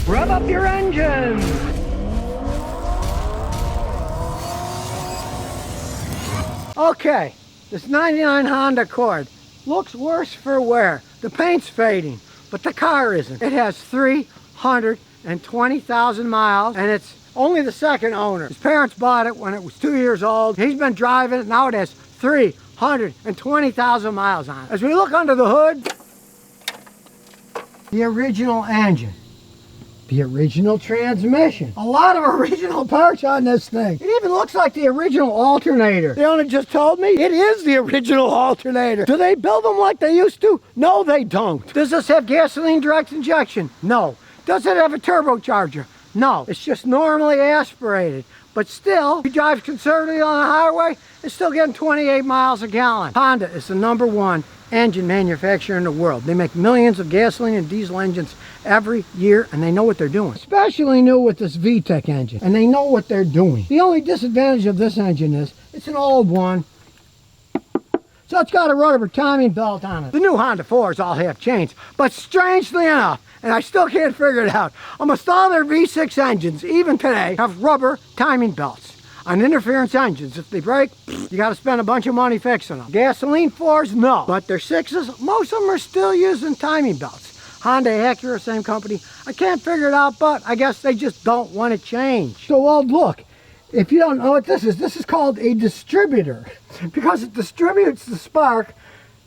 Rev up your engines! Okay, this 99 Honda Accord looks worse for wear. The paint's fading, but the car isn't. It has 320,000 miles, and it's only the second owner. His parents bought it when it was 2 years old. He's been driving it. Now it has 320,000 miles on it. As we look under the hood, the original engine, the original transmission, a lot of original parts on this thing. It even looks like the original alternator. The owner just told me it is the original alternator. Do they build them like they used to? No, they don't. Does this have gasoline direct injection? No. Does it have a turbocharger? No. It's just normally aspirated. But still, if you drive conservatively on the highway, it's still getting 28 miles a gallon. Honda is the #1 engine manufacturer in the world. They make millions of gasoline and diesel engines every year, and they know what they're doing. Especially new with this VTEC engine, and they know what they're doing. The only disadvantage of this engine is it's an old one, so it's got a rubber timing belt on it. The new Honda 4s all have chains, but strangely enough, and I still can't figure it out, almost all their V6 engines, even today, have rubber timing belts on interference engines. If they break, you got to spend a bunch of money fixing them. Gasoline 4s, no. But their 6s, most of them are still using timing belts. Honda, Acura, same company. I can't figure it out, but I guess they just don't want to change. So, well, look, if you don't know what this is called a distributor because it distributes the spark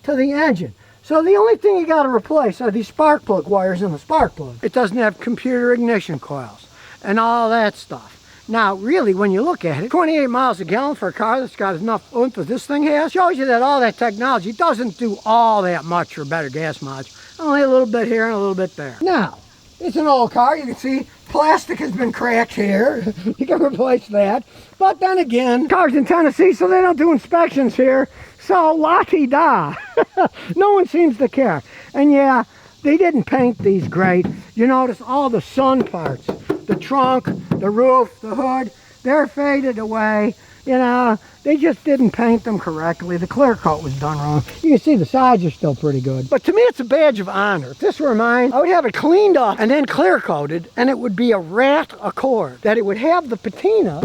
to the engine. So the only thing you got to replace are these spark plug wires in the spark plug. It doesn't have computer ignition coils and all that stuff. Now, really, when you look at it, 28 miles a gallon for a car that's got enough oomph as this thing has, shows you that all that technology doesn't do all that much for better gas mileage. Only a little bit here and a little bit there. Now, it's an old car. You can see plastic has been cracked here. You can replace that. But then again, cars in Tennessee, so they don't do inspections here. So, la-ti-da. No one seems to care. And yeah, they didn't paint these great. You notice all the sun parts, the trunk, the roof, the hood, they're faded away. You know, they just didn't paint them correctly. The clear coat was done wrong. You can see the sides are still pretty good. But to me, it's a badge of honor. If this were mine, I would have it cleaned up and then clear coated, and it would be a rat Accord. That it would have the patina,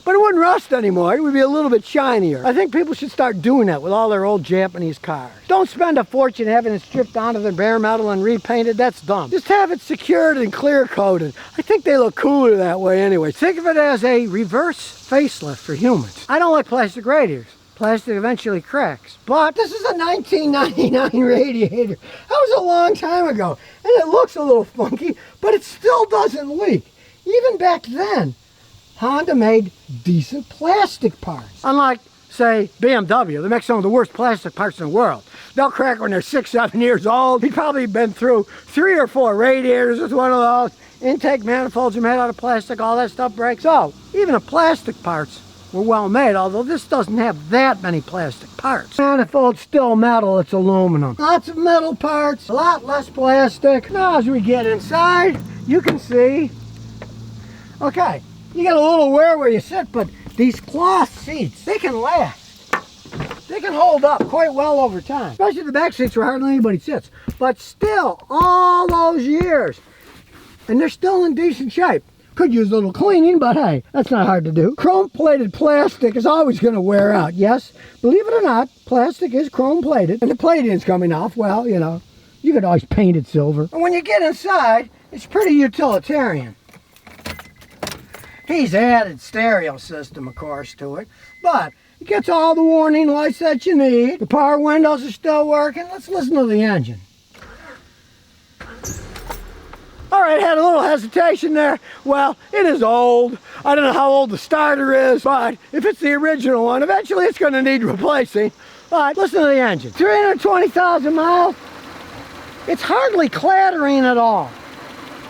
but it wouldn't rust anymore. It would be a little bit shinier. I think people should start doing that with all their old Japanese cars. Don't spend a fortune having it stripped onto the bare metal and repainted. That's dumb. Just have it secured and clear coated. I think they look cooler that way anyway. Think of it as a reverse facelift for humans. I don't like plastic radiators. Plastic eventually cracks. But this is a 1999 radiator. That was a long time ago. And it looks a little funky, but it still doesn't leak. Even back then, Honda made decent plastic parts. Unlike, say, BMW, they make some of the worst plastic parts in the world. They'll crack when they're 6, 7 years old. He'd probably been through 3 or 4 radiators with one of those. Intake manifolds are made out of plastic, all that stuff breaks. So, even the plastic parts were well made, although this doesn't have that many plastic parts. Manifold's still metal, it's aluminum. Lots of metal parts, a lot less plastic. Now as we get inside, you can see, okay, you get a little wear where you sit, but these cloth seats, they can last. They can hold up quite well over time. Especially the back seats where hardly anybody sits. But still, all those years, and they're still in decent shape. Could use a little cleaning, but hey, that's not hard to do. Chrome-plated plastic is always going to wear out. Yes, believe it or not, plastic is chrome-plated. And the plating's coming off, well, you know, you could always paint it silver. And when you get inside, it's pretty utilitarian. He's added stereo system, of course, to it, but it gets all the warning lights that you need. The power windows are still working. Let's listen to the engine. All right, had a little hesitation there. Well, it is old. I don't know how old the starter is, but if it's the original one, eventually it's going to need replacing. All right, listen to the engine. 320,000 miles. It's hardly clattering at all.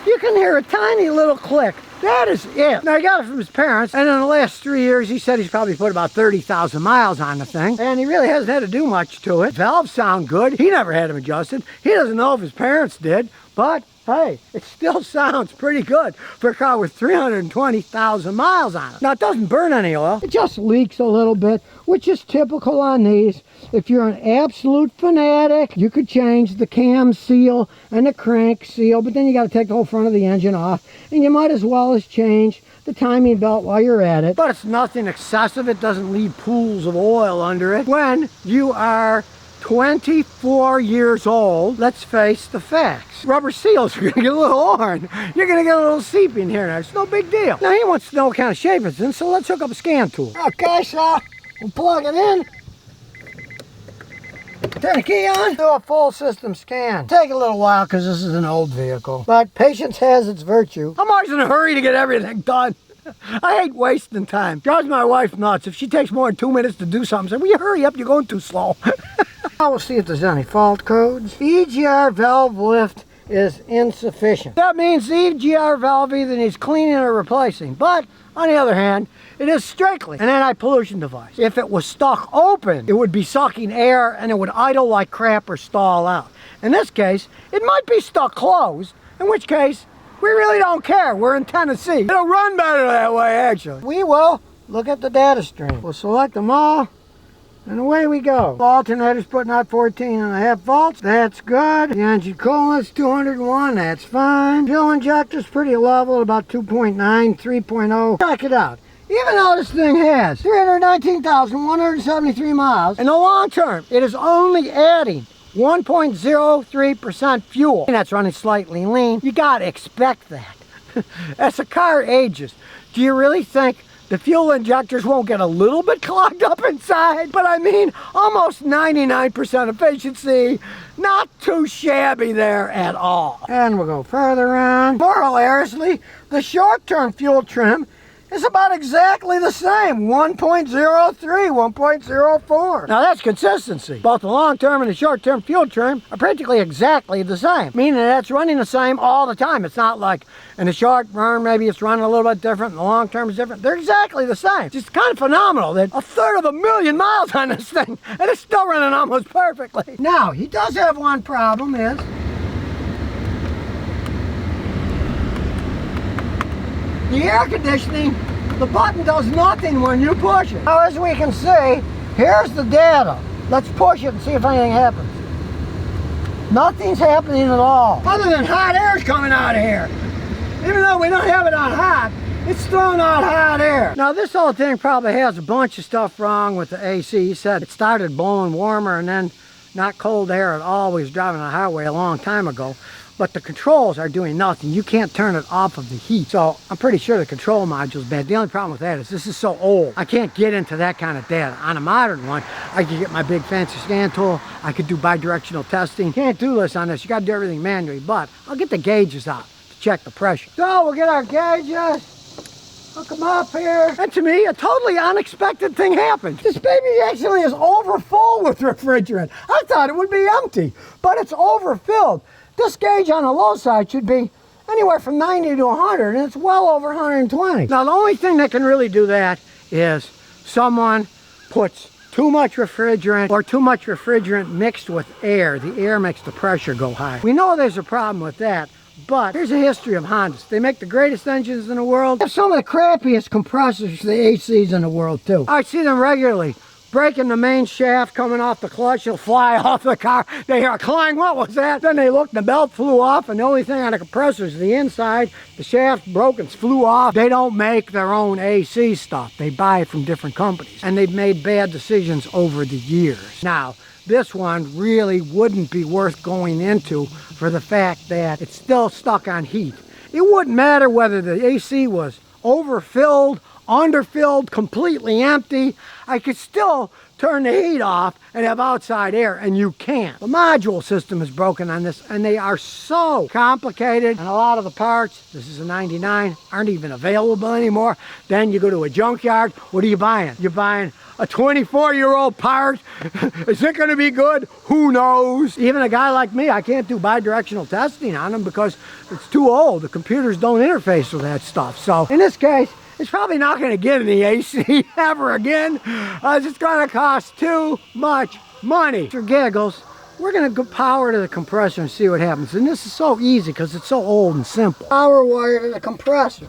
You can hear a tiny little click. That is it. Now, he got it from his parents, and in the last 3 years, he said he's probably put about 30,000 miles on the thing, and he really hasn't had to do much to it. Valves sound good. He never had them adjusted. He doesn't know if his parents did, but hey, it still sounds pretty good for a car with 320,000 miles on it. Now, it doesn't burn any oil. It just leaks a little bit, which is typical on these. If you're an absolute fanatic, you could change the cam seal and the crank seal, but then you got to take the whole front of the engine off, and you might as well as change the timing belt while you're at it. But it's nothing excessive. It doesn't leave pools of oil under it. When you are 24 years old, let's face the facts. Rubber seals are going to get a little worn. You're going to get a little seeping here and there. It's no big deal. Now, he wants to know what kind of shape it's in, so let's hook up a scan tool. Okay, so we'll plug it in. Turn the key on, do a full system scan. Take a little while because this is an old vehicle, but patience has its virtue. I'm always in a hurry to get everything done. I hate wasting time. Drives my wife nuts. If she takes more than 2 minutes to do something, I say, will you hurry up? You're going too slow. Now we'll see if there's any fault codes. EGR valve lift is insufficient. That means the EGR valve either needs cleaning or replacing. But on the other hand, it is strictly an anti-pollution device. If it was stuck open, it would be sucking air and it would idle like crap or stall out. In this case, it might be stuck closed, in which case, we really don't care. We're in Tennessee. It'll run better that way, actually. We will look at the data stream. We'll select them all, and away we go. The alternator's putting out 14.5 volts. That's good. The engine coolant's 201. That's fine. Fuel injector's pretty level, about 2.9, 3.0. Check it out. Even though this thing has 319,173 miles, in the long term, it is only adding 1.03% fuel. And that's running slightly lean. You gotta expect that. As the car ages, do you really think the fuel injectors won't get a little bit clogged up inside? But I mean, almost 99% efficiency. Not too shabby there at all. And we'll go further on. More hilariously, the short-term fuel trim is about exactly the same, 1.03, 1.04. Now that's consistency. Both the long-term and the short-term fuel trim are practically exactly the same, meaning that's running the same all the time. It's not like in the short term, maybe it's running a little bit different, and the long term is different. They're exactly the same. It's just kind of phenomenal that 1/3 of a million miles on this thing, and it's still running almost perfectly. Now, he does have one problem is, the air conditioning, the button does nothing when you push it. Now, as we can see, here's the data. Let's push it and see if anything happens. Nothing's happening at all, other than hot air's coming out of here. Even though we don't have it on hot, it's throwing out hot air. Now, this whole thing probably has a bunch of stuff wrong with the AC. He said it started blowing warmer and then not cold air at all. We was driving on the highway a long time ago. But the controls are doing nothing. You can't turn it off of the heat. So I'm pretty sure the control module's bad. The only problem with that is this is so old. I can't get into that kind of data. On a modern one, I could get my big fancy scan tool. I could do bi-directional testing. Can't do this on this. You got to do everything manually. But I'll get the gauges out to check the pressure. So we'll get our gauges. Hook them up here. And to me, a totally unexpected thing happened. This baby actually is overfull with refrigerant. I thought it would be empty, but it's overfilled. This gauge on the low side should be anywhere from 90 to 100, and it's well over 120. Now, the only thing that can really do that is someone puts too much refrigerant or too much refrigerant mixed with air. The air makes the pressure go high. We know there's a problem with that, but here's a history of Hondas. They make the greatest engines in the world. They have some of the crappiest compressors for the ACs in the world, too. I see them regularly. Breaking the main shaft, coming off the clutch, it'll fly off the car. They hear a clang, what was that? Then they look, the belt flew off, and the only thing on the compressor is the inside. The shaft broke and flew off. They don't make their own AC stuff. They buy it from different companies. And they've made bad decisions over the years. Now, this one really wouldn't be worth going into for the fact that it's still stuck on heat. It wouldn't matter whether the AC was overfilled, underfilled, completely empty. I could still turn the heat off and have outside air, and you can't. The module system is broken on this, and they are so complicated, and a lot of the parts, this is a 99, aren't even available anymore. Then you go to a junkyard, what are you buying? You're buying a 24-year-old part. Is it going to be good? Who knows? Even a guy like me, I can't do bi-directional testing on them because it's too old. The computers don't interface with that stuff. So in this case, it's probably not going to get any AC ever again. It's going to cost too much money. For giggles, we're going to go power to the compressor and see what happens. And this is so easy because it's so old and simple. Power wire to the compressor.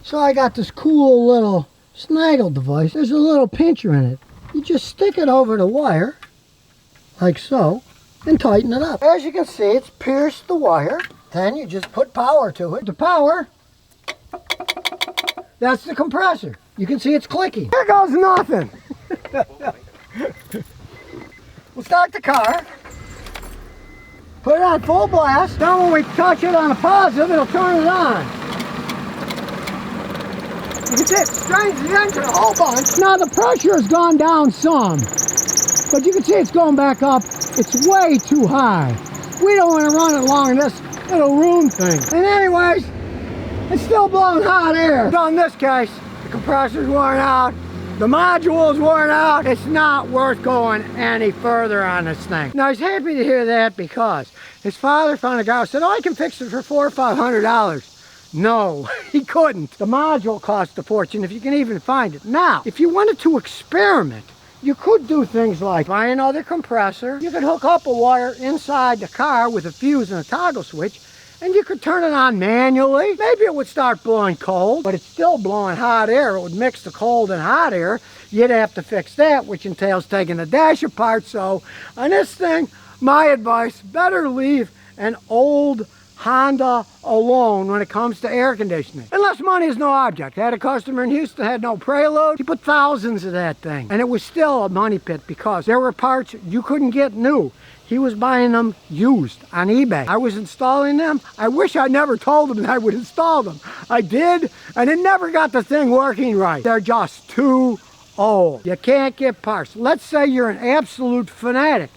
So I got this cool little snaggle device. There's a little pincher in it. You just stick it over the wire, like so, and tighten it up. As you can see, it's pierced the wire. Then you just put power to it. The power, that's the compressor. You can see it's clicking. Here goes nothing. We'll start the car. Put it on full blast. Then when we touch it on a positive, it'll turn it on. You can see it strains the engine a whole bunch. Now the pressure has gone down some, but you can see it's going back up. It's way too high. We don't want to run it long this. It'll ruin things. And anyways, it's still blowing hot air. So in this case, the compressor's worn out. The module's worn out. It's not worth going any further on this thing. Now he's happy to hear that because his father found a guy who said, oh, I can fix it for $400 or $500. No, he couldn't. The module cost a fortune if you can even find it. Now, if you wanted to experiment, you could do things like buy another compressor. You could hook up a wire inside the car with a fuse and a toggle switch, and you could turn it on manually. Maybe it would start blowing cold, but it's still blowing hot air. It would mix the cold and hot air. You'd have to fix that, which entails taking the dash apart. So on this thing, my advice, better leave an old Honda alone when it comes to air conditioning. Unless money is no object. I had a customer in Houston, had no preload. He put thousands of that thing. And it was still a money pit because there were parts you couldn't get new. He was buying them used on eBay. I was installing them. I wish I never told him that I would install them. I did, and it never got the thing working right. They're just too old. You can't get parts. Let's say you're an absolute fanatic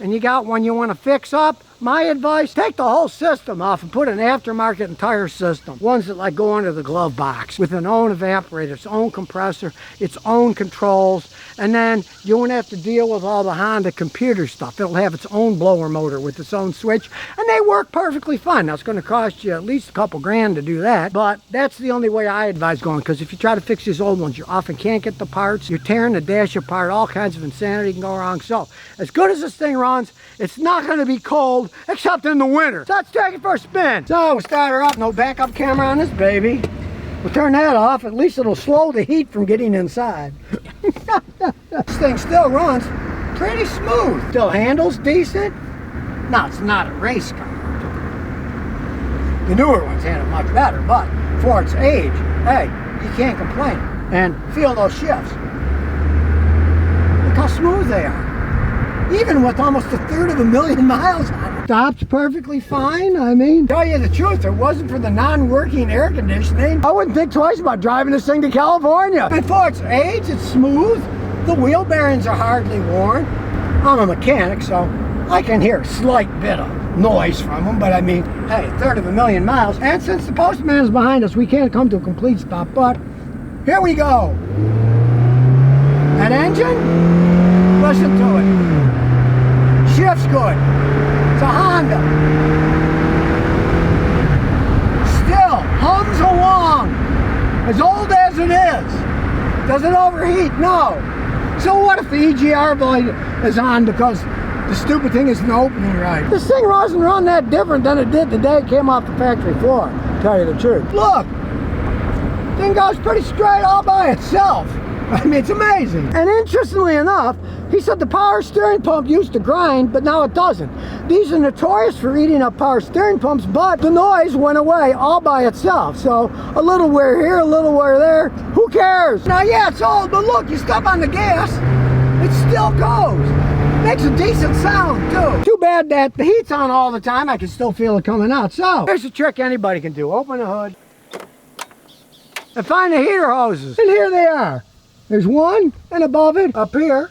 and you got one you want to fix up. My advice, take the whole system off and put an aftermarket entire system. Ones that like go under the glove box with an own evaporator, its own compressor, its own controls, and then you won't have to deal with all the Honda computer stuff. It'll have its own blower motor with its own switch, and they work perfectly fine. Now it's going to cost you at least a couple grand to do that, but that's the only way I advise going, because if you try to fix these old ones, you often can't get the parts. You're tearing the dash apart, all kinds of insanity can go wrong. So as good as this thing runs, it's not going to be cold except in the winter. So let's take it for a spin. So we'll start her up. No backup camera on this baby. We'll turn that off. At least it'll slow the heat from getting inside. This thing still runs pretty smooth. Still handles decent. No, it's not a race car. The newer ones handle much better, but for its age, hey, you can't complain. And feel those shifts. Look how smooth they are. Even with almost 1/3 of a million miles on it. Stops perfectly fine. I mean, tell you the truth, if it wasn't for the non-working air conditioning, I wouldn't think twice about driving this thing to California. And for its age, it's smooth. The wheel bearings are hardly worn. I'm a mechanic, so I can hear a slight bit of noise from them, but I mean, hey, 1/3 of a million miles. And since the postman is behind us, we can't come to a complete stop, but here we go. That engine, listen to it. Shift's good. It's a Honda. Still hums along. As old as it is. Does it overheat? No. So what if the EGR blade is on because the stupid thing isn't opening right? This thing doesn't run that different than it did the day it came off the factory floor, to tell you the truth. Look. Thing goes pretty straight all by itself. I mean, it's amazing. And interestingly enough, he said the power steering pump used to grind, but now it doesn't. These are notorious for eating up power steering pumps, but the noise went away all by itself. So a little wear here, a little wear there. Who cares? Now, yeah, it's old, but look, you step on the gas, it still goes. Makes a decent sound, too. Too bad that the heat's on all the time. I can still feel it coming out. So here's a trick anybody can do. Open the hood and find the heater hoses. And here they are. There's one, and above it, up here,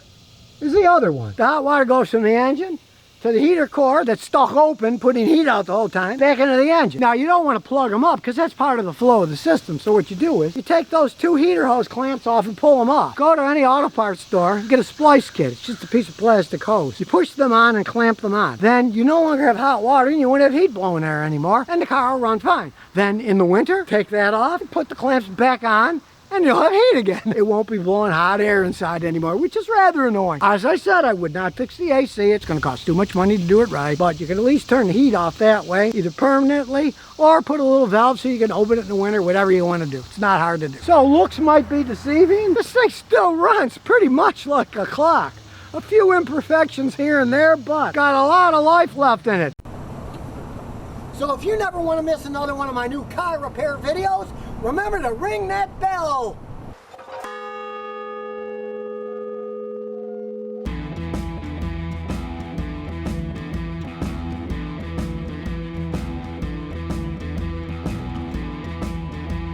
is the other one. The hot water goes from the engine to the heater core that's stuck open, putting heat out the whole time, back into the engine. Now, you don't want to plug them up because that's part of the flow of the system. So what you do is you take those two heater hose clamps off and pull them off. Go to any auto parts store, get a splice kit. It's just a piece of plastic hose. You push them on and clamp them on. Then you no longer have hot water and you won't have heat blowing there anymore, and the car will run fine. Then in the winter, take that off and put the clamps back on and you'll have heat again. It won't be blowing hot air inside anymore, which is rather annoying. As I said, I would not fix the AC. It's going to cost too much money to do it right, but you can at least turn the heat off that way, either permanently or put a little valve so you can open it in the winter, whatever you want to do. It's not hard to do. So looks might be deceiving. This thing still runs pretty much like a clock. A few imperfections here and there, but got a lot of life left in it. So if you never want to miss another one of my new car repair videos, remember to ring that bell.